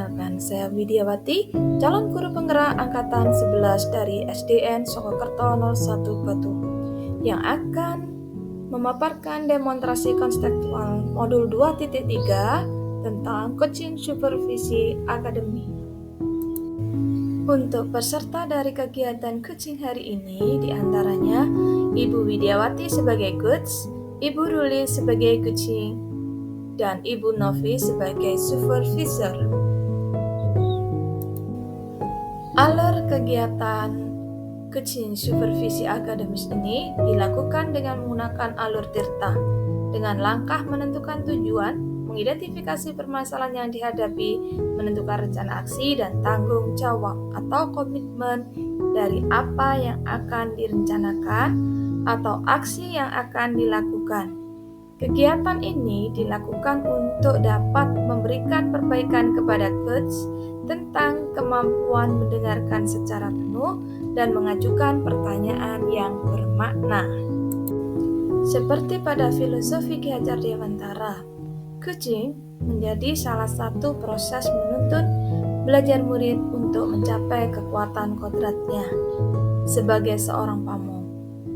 Perkenalkan, saya Widiawati, calon guru penggerak angkatan 11 dari SDN Sokokerto 01 Batu, yang akan memaparkan demonstrasi konseptual modul 2.3 tentang coaching supervisi akademi. Untuk peserta dari kegiatan coaching hari ini, diantaranya Ibu Widiawati sebagai coach, Ibu Ruli sebagai coaching, dan Ibu Novi sebagai supervisor. Alur kegiatan coaching supervisi akademis ini dilakukan dengan menggunakan alur tirta, dengan langkah menentukan tujuan, mengidentifikasi permasalahan yang dihadapi, menentukan rencana aksi dan tanggung jawab atau komitmen dari apa yang akan direncanakan atau aksi yang akan dilakukan. Kegiatan ini dilakukan untuk dapat memberikan perbaikan kepada coach tentang kemampuan mendengarkan secara penuh dan mengajukan pertanyaan yang bermakna. Seperti pada filosofi Ki Hajar Dewantara, coaching menjadi salah satu proses menuntun belajar murid untuk mencapai kekuatan kodratnya. Sebagai seorang pamong,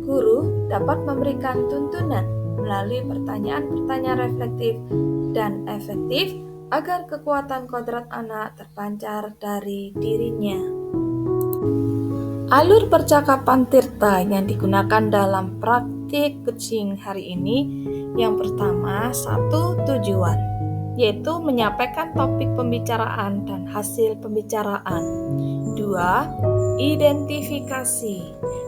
guru dapat memberikan tuntunan melalui pertanyaan-pertanyaan reflektif dan efektif agar kekuatan kodrat anak terpancar dari dirinya. Alur percakapan tirta yang digunakan dalam praktik coaching hari ini, yang pertama, 1. Tujuan, yaitu menyampaikan topik pembicaraan dan hasil pembicaraan. 2. Identifikasi,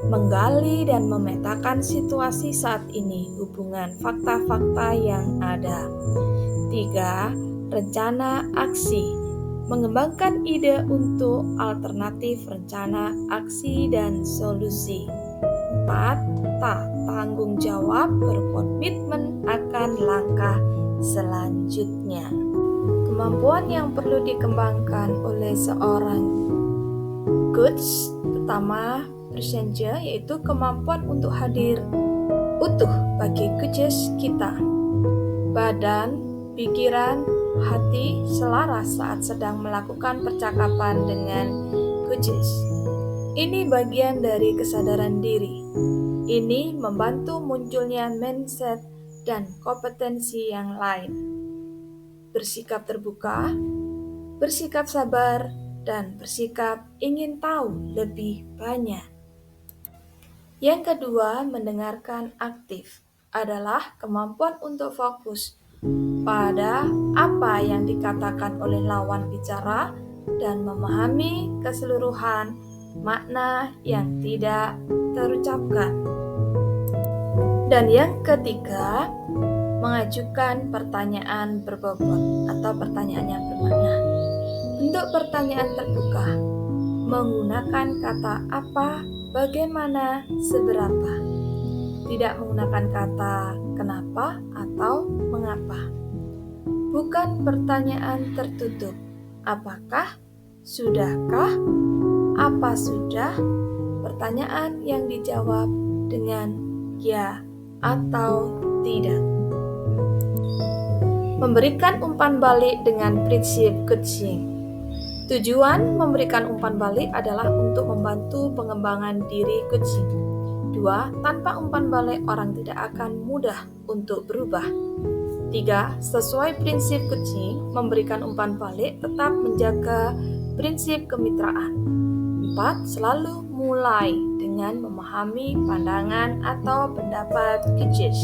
menggali dan memetakan situasi saat ini, hubungan fakta-fakta yang ada. 3. Rencana aksi, mengembangkan ide untuk alternatif rencana aksi dan solusi. 4. Tanggung jawab, berkomitmen akan langkah selanjutnya. Kemampuan yang perlu dikembangkan oleh seorang coach pertama presenter, yaitu kemampuan untuk hadir utuh bagi coaches kita. Badan, pikiran, hati selaras saat sedang melakukan percakapan dengan coaches. Ini bagian dari kesadaran diri. Ini membantu munculnya mindset dan kompetensi yang lain. Bersikap terbuka, bersikap sabar, dan bersikap ingin tahu lebih banyak. Yang kedua, mendengarkan aktif adalah kemampuan untuk fokus pada apa yang dikatakan oleh lawan bicara dan memahami keseluruhan makna yang tidak terucapkan. Dan yang ketiga, mengajukan pertanyaan berbobot atau pertanyaan yang bermakna. Bentuk pertanyaan terbuka, menggunakan kata apa, bagaimana, seberapa. Tidak menggunakan kata kenapa atau mengapa. Bukan pertanyaan tertutup, apakah, sudahkah, apa sudah. Pertanyaan yang dijawab dengan ya atau tidak. Memberikan umpan balik dengan prinsip coaching. Tujuan memberikan umpan balik adalah untuk membantu pengembangan diri coaching. 2. Tanpa umpan balik, orang tidak akan mudah untuk berubah. 3. Sesuai prinsip coaching, memberikan umpan balik tetap menjaga prinsip kemitraan. 4. Selalu mulai dengan memahami pandangan atau pendapat coaches.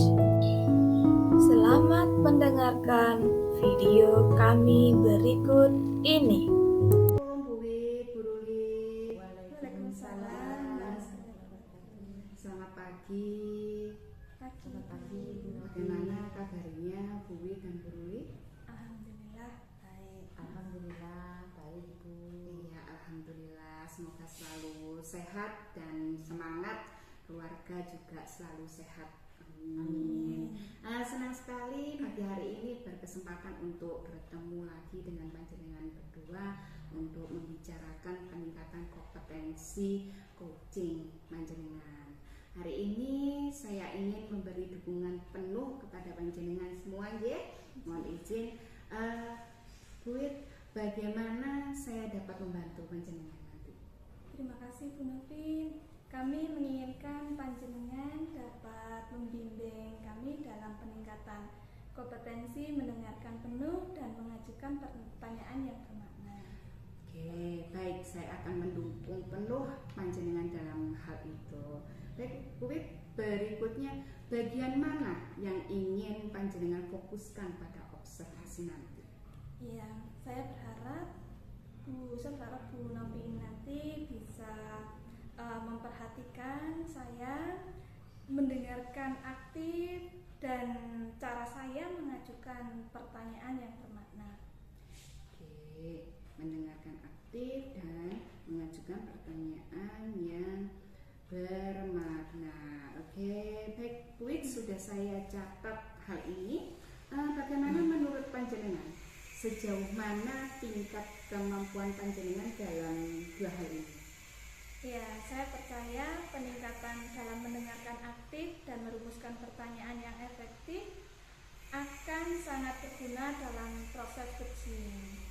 Selamat mendengarkan video kami berikut ini. Selamat pagi. Selamat pagi. Bagaimana kabarnya Bu Wi dan Bu Ruli? Alhamdulillah baik. Alhamdulillah baik Bu. Iya, alhamdulillah. Semoga selalu sehat dan semangat. Keluarga juga selalu sehat. Amin. Senang sekali pagi hari ini berkesempatan untuk bertemu lagi dengan panjenengan berdua untuk membicarakan peningkatan kompetensi coaching panjenengan. Hari ini saya ingin memberi dukungan penuh kepada panjenengan semua, ya. Mohon izin, Bu, bagaimana saya dapat membantu panjenengan nanti? Terima kasih Bu Novin. Kami menginginkan panjenengan dapat membimbing kami dalam peningkatan kompetensi mendengarkan penuh dan mengajukan pertanyaan yang bermakna. Oke, baik, saya akan mendukung penuh panjenengan dalam hal itu. Baik, Bu Wit, berikutnya bagian mana yang ingin panjenengan fokuskan pada observasi nanti? Ya, saya berharap Bu Novin nanti bisa memperhatikan saya, mendengarkan aktif, dan cara saya mengajukan pertanyaan yang bermakna. Oke, mendengarkan aktif dan mengajukan pertanyaan yang bermakna. Oke, baik, Bu Wit, sudah saya catat hal ini. Bagaimana menurut panjenengan? Sejauh mana tingkat kemampuan panjenengan dalam dua hal ini? Ya, saya percaya peningkatan dalam mendengarkan aktif dan merumuskan pertanyaan yang efektif akan sangat berguna dalam proses coaching.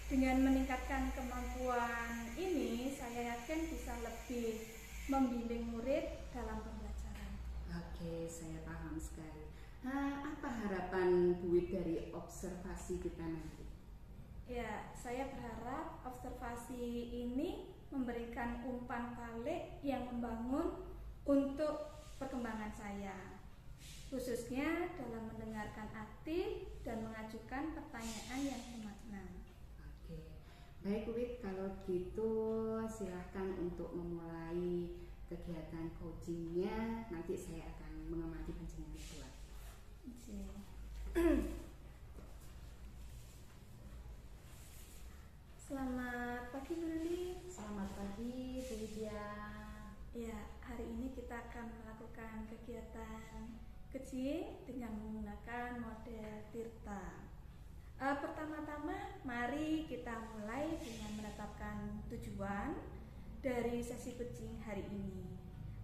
Dengan meningkatkan kemampuan ini, saya yakin bisa lebih membimbing murid dalam pembelajaran. Oke, saya paham sekali. Apa harapan Bu Wit dari observasi kita nanti? Ya, saya berharap observasi ini memberikan umpan balik yang membangun untuk perkembangan saya, khususnya dalam mendengarkan aktif dan mengajukan pertanyaan yang bermakna. Oke, baik Bu Wit, kalau gitu silahkan untuk memulai kegiatan coachingnya. Nanti saya akan mengamati panjenengan keluar. Selamat pagi Bu Lili. Selamat pagi Bu Widya. Ya, hari ini kita akan melakukan kegiatan coaching dengan menggunakan model Tirta. Pertama-tama mari kita mulai dengan menetapkan tujuan dari sesi coaching hari ini.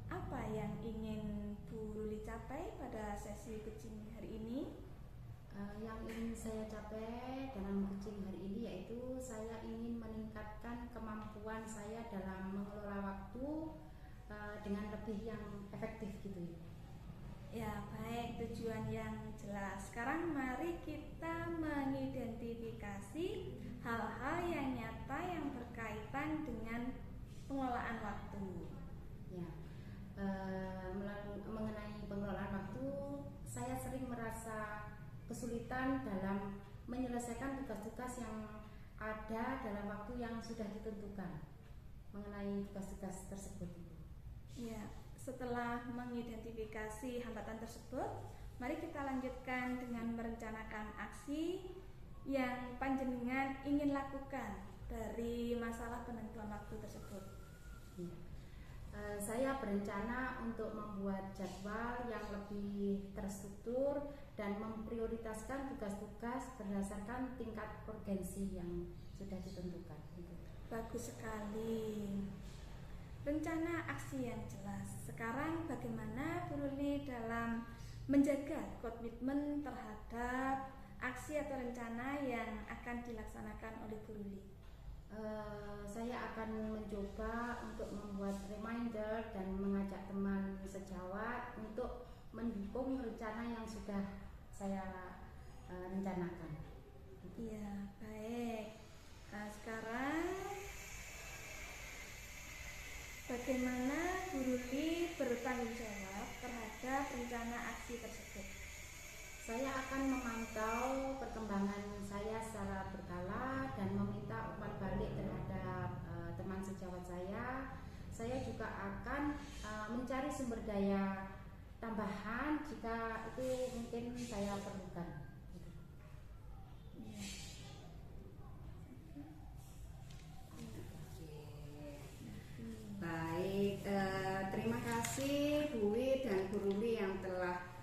Apa yang ingin Bu Luli capai pada sesi coaching hari ini? Yang ingin saya capai dalam coaching hari ini yaitu saya ingin meningkatkan kemampuan saya dalam mengelola waktu dengan lebih yang efektif gitu ya. Ya, baik, tujuan yang jelas. Sekarang mari kita mengidentifikasi hal-hal yang nyata yang berkaitan dengan pengelolaan waktu. Ya, mengenai pengelolaan waktu, saya sering merasa kesulitan dalam menyelesaikan tugas-tugas yang ada dalam waktu yang sudah ditentukan mengenai tugas-tugas tersebut. Ya, setelah mengidentifikasi hambatan tersebut, mari kita lanjutkan dengan merencanakan aksi yang panjenengan ingin lakukan dari masalah penentuan waktu tersebut. Ya. Saya berencana untuk membuat jadwal yang lebih terstruktur dan memprioritaskan tugas-tugas berdasarkan tingkat urgensi yang sudah ditentukan. Bagus sekali. Rencana aksi yang jelas. Sekarang bagaimana Bu Luli dalam menjaga komitmen terhadap aksi atau rencana yang akan dilaksanakan oleh Bu Luli? Saya akan mencoba untuk membuat reminder dan mengajak teman sejawat untuk mendukung rencana yang sudah saya rencanakan. Iya, baik. Sekarang bagaimana Bu Luli bertanggung jawab terhadap rencana aksi tersebut? Saya akan memantau perkembangan saya secara berkala dan meminta umpan balik terhadap teman sejawat saya. Saya juga akan mencari sumber daya tambahan jika itu mungkin saya perlukan. Baik, terima kasih Bu Wit dan Bu Ruli yang telah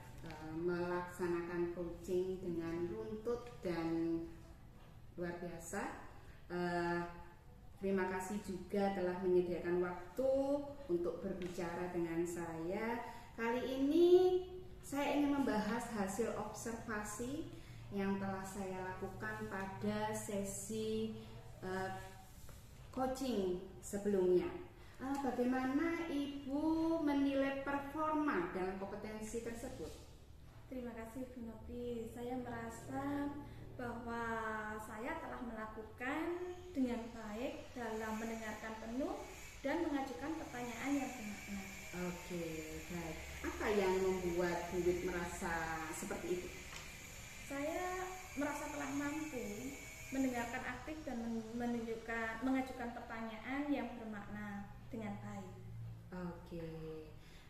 melaksanakan coaching dengan runtut dan luar biasa. Terima kasih juga telah menyediakan waktu untuk berbicara dengan saya. Kali ini saya ingin membahas hasil observasi yang telah saya lakukan pada sesi eh, coaching sebelumnya. Bagaimana Ibu menilai performa dalam kompetensi tersebut? Terima kasih Bu Novi. Saya merasa bahwa saya telah melakukan dengan baik dalam mendengarkan penuh dan mengajukan pertanyaan yang bermakna. Oke, baik. Apa yang membuat Bu Wit merasa seperti itu? Saya merasa telah mampu mendengarkan aktif dan mengajukan pertanyaan yang bermakna dengan baik. Oke,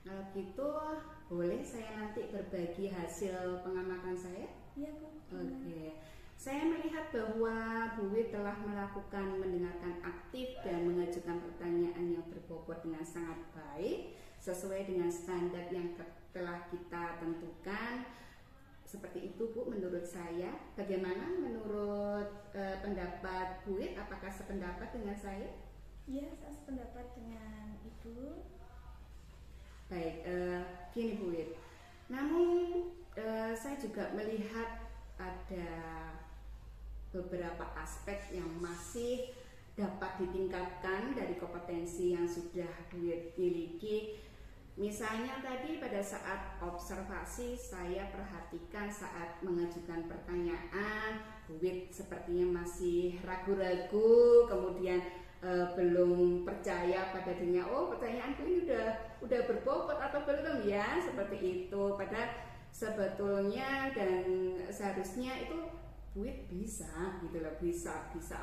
kalau gitu boleh saya nanti berbagi hasil pengamatan saya? Iya Bu. Oke, saya melihat bahwa Bu Wit telah melakukan mendengarkan aktif dan mengajukan pertanyaan yang berbobot dengan sangat baik sesuai dengan standar yang telah kita tentukan. Seperti itu Bu, menurut saya. Bagaimana menurut pendapat Bu Wit? Apakah sependapat dengan saya? Iya, saya sependapat dengan Ibu. Baik, gini Bu Wit. Namun saya juga melihat ada beberapa aspek yang masih dapat ditingkatkan dari kompetensi yang sudah Bu Wit miliki. Misalnya tadi pada saat observasi saya perhatikan saat mengajukan pertanyaan, Bu Wit sepertinya masih ragu-ragu, kemudian belum percaya pada dirinya. Oh, pertanyaanku ini udah berbobot atau belum ya, seperti itu. Padahal sebetulnya dan seharusnya itu Bu Wit bisa gitu loh, bisa bisa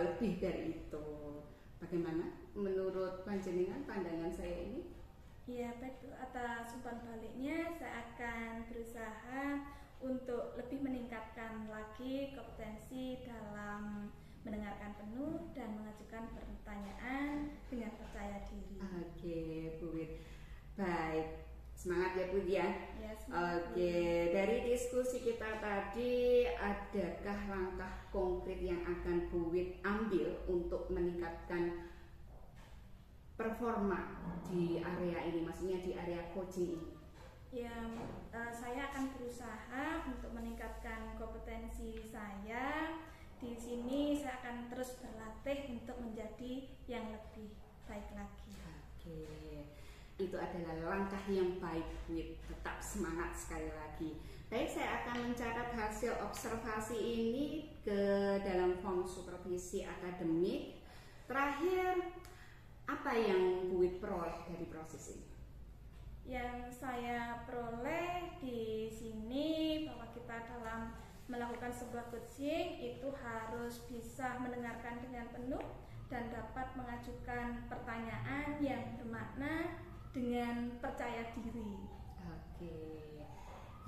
lebih dari itu. Bagaimana menurut panjenengan pandangan saya ini? Ya, baik Bu. Atas umpan baliknya, saya akan berusaha untuk lebih meningkatkan lagi kompetensi dalam mendengarkan penuh dan mengajukan pertanyaan dengan percaya diri. Oke, Bu Wit. Baik, semangat ya Bu ya. Ya, semangat, Bu. Oke, dari diskusi kita tadi, adakah langkah konkret yang akan Bu Wit ambil untuk meningkatkan performa di area ini, maksudnya di area coaching ini? Ya, saya akan berusaha untuk meningkatkan kompetensi saya. Di sini saya akan terus berlatih untuk menjadi yang lebih baik lagi. Oke, itu adalah langkah yang baik, Bu Wit. Tetap semangat sekali lagi. Baik, saya akan mencatat hasil observasi ini ke dalam form supervisi akademik. Terakhir, apa yang Bu Wit peroleh dari proses ini? Yang saya peroleh di sini bahwa kita dalam melakukan sebuah coaching itu harus bisa mendengarkan dengan penuh dan dapat mengajukan pertanyaan yang bermakna dengan percaya diri. Oke,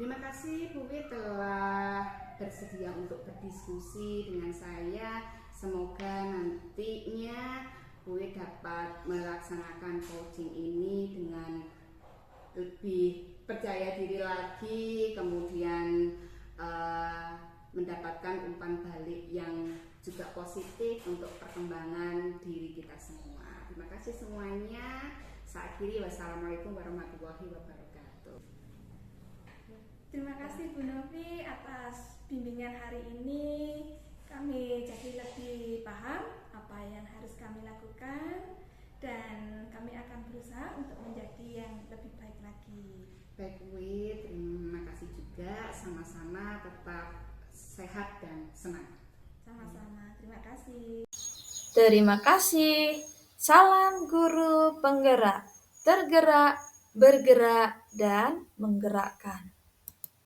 terima kasih Bu Wit telah bersedia untuk berdiskusi dengan saya. Semoga nantinya Bu Wit dapat melaksanakan coaching ini dengan lebih percaya diri lagi, kemudian mendapatkan umpan balik yang juga positif untuk perkembangan diri kita semua. Terima kasih semuanya. Saya akhiri, wassalamualaikum warahmatullahi wabarakatuh. Terima kasih Bu Novi atas bimbingan hari ini. Kami jadi lebih paham apa yang harus kami lakukan dan kami akan berusaha untuk menjadi yang lebih baik lagi. Baik Bu Wit, terima kasih juga. Sama-sama, tetap sehat dan semangat. Sama-sama, terima kasih. Terima kasih. Salam guru penggerak, tergerak, bergerak, dan menggerakkan.